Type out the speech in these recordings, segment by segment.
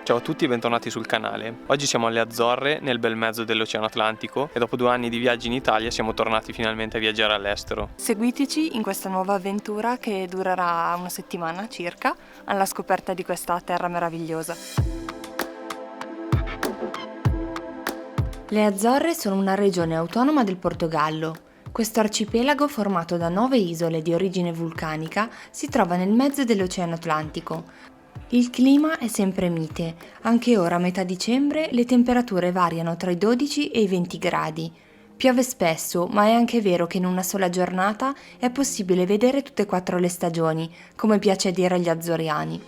Ciao a tutti e bentornati sul canale. Oggi siamo alle Azzorre, nel bel mezzo dell'Oceano Atlantico, e dopo 2 anni di viaggi in Italia siamo tornati finalmente a viaggiare all'estero. Seguiteci in questa nuova avventura che durerà una settimana circa, alla scoperta di questa terra meravigliosa. Le Azzorre sono una regione autonoma del Portogallo. Questo arcipelago, formato da 9 isole di origine vulcanica, si trova nel mezzo dell'Oceano Atlantico. Il clima è sempre mite, anche ora a metà dicembre le temperature variano tra i 12 e i 20 gradi. Piove spesso, ma è anche vero che in una sola giornata è possibile vedere tutte e 4 le stagioni, come piace dire agli azzoriani.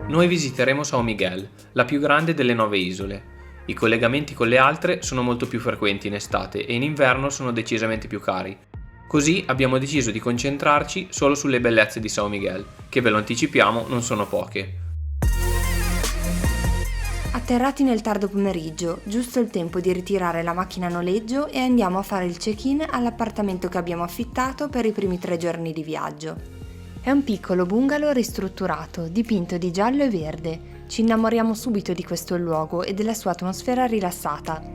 Noi visiteremo São Miguel, la più grande delle 9 isole. I collegamenti con le altre sono molto più frequenti in estate e in inverno sono decisamente più cari. Così abbiamo deciso di concentrarci solo sulle bellezze di São Miguel, che ve lo anticipiamo non sono poche. Atterrati nel tardo pomeriggio, giusto il tempo di ritirare la macchina a noleggio e andiamo a fare il check-in all'appartamento che abbiamo affittato per i primi 3 giorni di viaggio. È un piccolo bungalow ristrutturato, dipinto di giallo e verde. Ci innamoriamo subito di questo luogo e della sua atmosfera rilassata.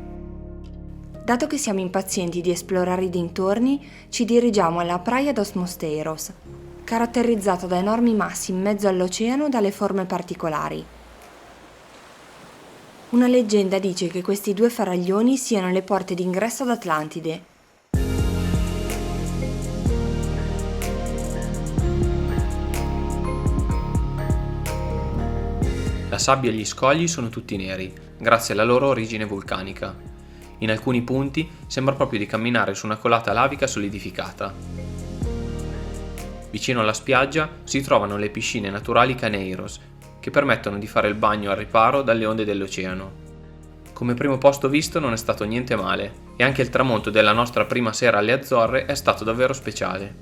Dato che siamo impazienti di esplorare i dintorni, ci dirigiamo alla Praia dos Mosteiros, caratterizzata da enormi massi in mezzo all'oceano dalle forme particolari. Una leggenda dice che questi 2 faraglioni siano le porte d'ingresso ad Atlantide. La sabbia e gli scogli sono tutti neri, grazie alla loro origine vulcanica. In alcuni punti sembra proprio di camminare su una colata lavica solidificata. Vicino alla spiaggia si trovano le piscine naturali Caneiros, che permettono di fare il bagno al riparo dalle onde dell'oceano. Come primo posto visto non è stato niente male, e anche il tramonto della nostra prima sera alle Azzorre è stato davvero speciale.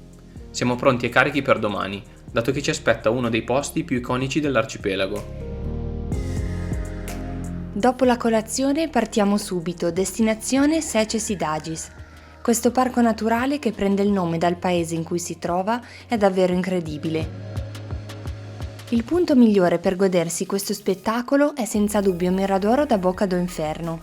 Siamo pronti e carichi per domani, dato che ci aspetta uno dei posti più iconici dell'arcipelago. Dopo la colazione partiamo subito, destinazione Sete Cidades. Questo parco naturale, che prende il nome dal paese in cui si trova, è davvero incredibile. Il punto migliore per godersi questo spettacolo è senza dubbio Miradoro da Boca do Inferno.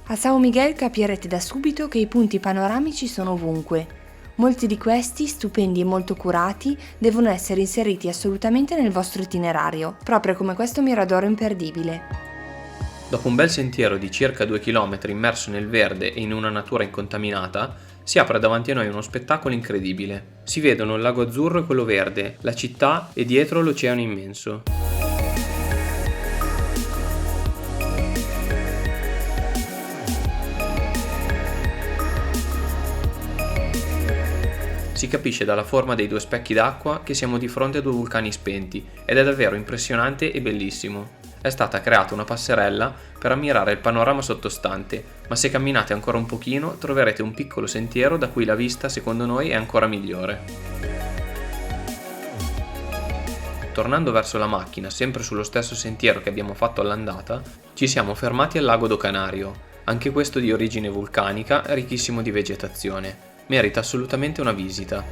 A São Miguel capirete da subito che i punti panoramici sono ovunque. Molti di questi, stupendi e molto curati, devono essere inseriti assolutamente nel vostro itinerario, proprio come questo miradoro imperdibile. Dopo un bel sentiero di circa 2 km immerso nel verde e in una natura incontaminata, si apre davanti a noi uno spettacolo incredibile. Si vedono il lago azzurro e quello verde, la città e dietro l'oceano immenso. Si capisce dalla forma dei 2 specchi d'acqua che siamo di fronte a 2 vulcani spenti ed è davvero impressionante e bellissimo. È stata creata una passerella per ammirare il panorama sottostante, ma se camminate ancora un pochino troverete un piccolo sentiero da cui la vista, secondo noi, è ancora migliore. Tornando verso la macchina, sempre sullo stesso sentiero che abbiamo fatto all'andata, ci siamo fermati al lago do Canario, anche questo di origine vulcanica, ricchissimo di vegetazione. Merita assolutamente una visita.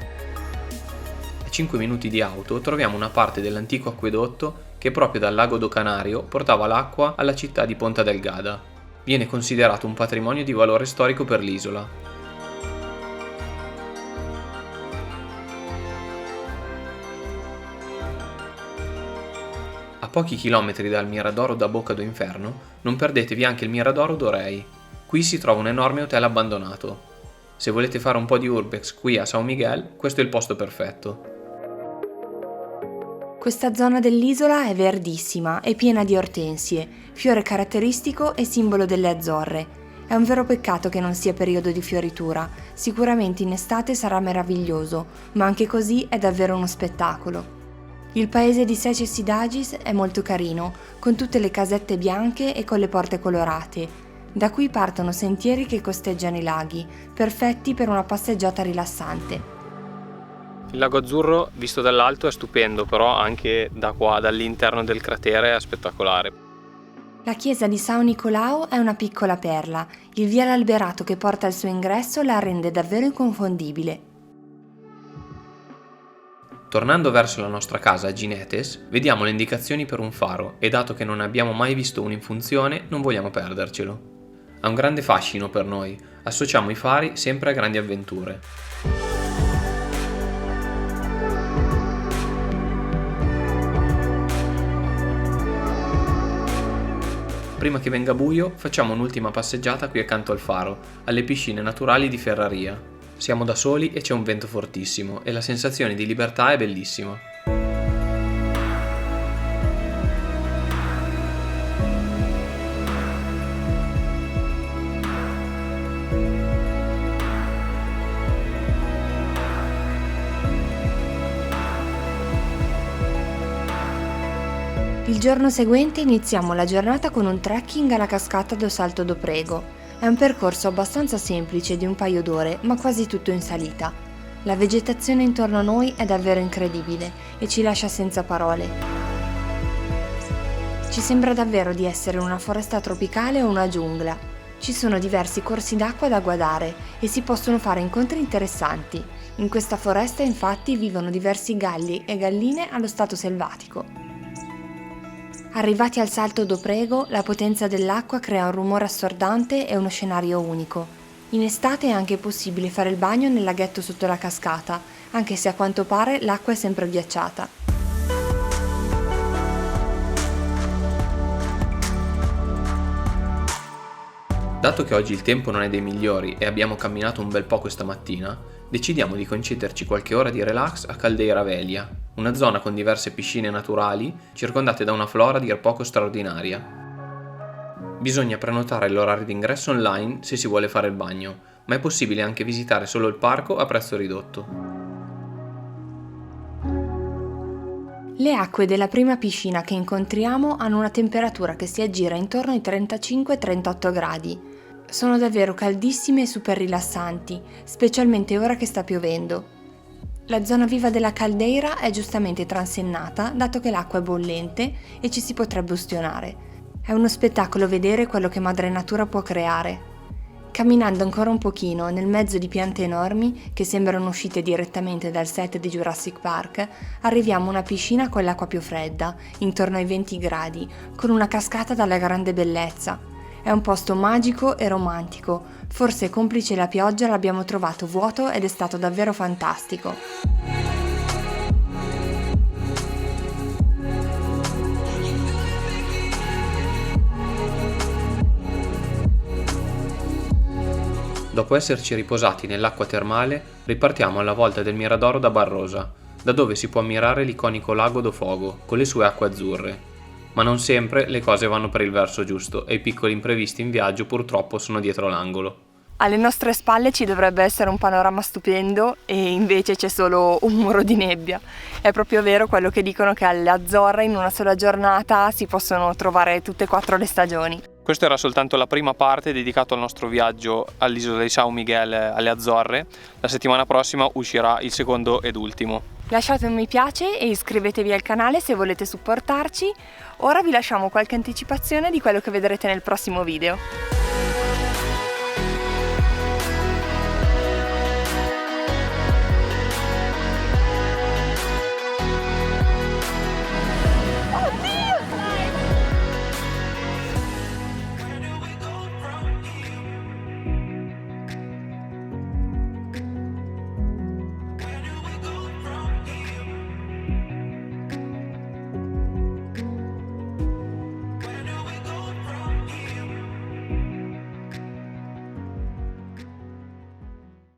A 5 minuti di auto troviamo una parte dell'antico acquedotto che proprio dal lago do Canario portava l'acqua alla città di Ponta Delgada. Viene considerato un patrimonio di valore storico per l'isola. A pochi chilometri dal Miradoro da Boca do Inferno non perdetevi anche il Miradoro do Rei. Qui si trova un enorme hotel abbandonato. Se volete fare un po' di urbex qui a São Miguel, questo è il posto perfetto. Questa zona dell'isola è verdissima e piena di ortensie, fiore caratteristico e simbolo delle Azzorre. È un vero peccato che non sia periodo di fioritura, sicuramente in estate sarà meraviglioso, ma anche così è davvero uno spettacolo. Il paese di Sete Cidades è molto carino, con tutte le casette bianche e con le porte colorate. Da qui partono sentieri che costeggiano i laghi, perfetti per una passeggiata rilassante. Il lago azzurro visto dall'alto è stupendo, però anche da qua, dall'interno del cratere, è spettacolare. La chiesa di São Nicolau è una piccola perla, il viale alberato che porta al suo ingresso la rende davvero inconfondibile. Tornando verso la nostra casa a Ginetes, vediamo le indicazioni per un faro e dato che non abbiamo mai visto uno in funzione, non vogliamo perdercelo. Ha un grande fascino per noi, associamo i fari sempre a grandi avventure. Prima che venga buio, facciamo un'ultima passeggiata qui accanto al faro, alle piscine naturali di Ferraria. Siamo da soli e c'è un vento fortissimo e la sensazione di libertà è bellissima. Il giorno seguente iniziamo la giornata con un trekking alla cascata do Salto do Prego. È un percorso abbastanza semplice di un paio d'ore, ma quasi tutto in salita. La vegetazione intorno a noi è davvero incredibile e ci lascia senza parole. Ci sembra davvero di essere una foresta tropicale o una giungla. Ci sono diversi corsi d'acqua da guardare e si possono fare incontri interessanti. In questa foresta infatti vivono diversi galli e galline allo stato selvatico. Arrivati al Salto do Prego, la potenza dell'acqua crea un rumore assordante e uno scenario unico. In estate è anche possibile fare il bagno nel laghetto sotto la cascata, anche se a quanto pare l'acqua è sempre ghiacciata. Dato che oggi il tempo non è dei migliori e abbiamo camminato un bel po' questa mattina, decidiamo di concederci qualche ora di relax a Caldeira Velia, una zona con diverse piscine naturali circondate da una flora a dir poco straordinaria. Bisogna prenotare l'orario d'ingresso online se si vuole fare il bagno, ma è possibile anche visitare solo il parco a prezzo ridotto. Le acque della prima piscina che incontriamo hanno una temperatura che si aggira intorno ai 35-38 gradi. Sono davvero caldissime e super rilassanti, specialmente ora che sta piovendo. La zona viva della caldeira è giustamente transennata, dato che l'acqua è bollente e ci si potrebbe ustionare. È uno spettacolo vedere quello che madre natura può creare. Camminando ancora un pochino nel mezzo di piante enormi che sembrano uscite direttamente dal set di Jurassic Park, arriviamo a una piscina con l'acqua più fredda, intorno ai 20 gradi, con una cascata dalla grande bellezza. È un posto magico e romantico, forse complice la pioggia l'abbiamo trovato vuoto ed è stato davvero fantastico. Dopo esserci riposati nell'acqua termale, ripartiamo alla volta del Miradoro da Barrosa, da dove si può ammirare l'iconico lago do Fogo con le sue acque azzurre. Ma non sempre le cose vanno per il verso giusto e i piccoli imprevisti in viaggio purtroppo sono dietro l'angolo. Alle nostre spalle ci dovrebbe essere un panorama stupendo e invece c'è solo un muro di nebbia. È proprio vero quello che dicono che alle Azzorre in una sola giornata si possono trovare tutte e 4 le stagioni. Questa era soltanto la prima parte dedicata al nostro viaggio all'isola di São Miguel alle Azzorre. La settimana prossima uscirà il secondo ed ultimo. Lasciate un mi piace e iscrivetevi al canale se volete supportarci. Ora vi lasciamo qualche anticipazione di quello che vedrete nel prossimo video.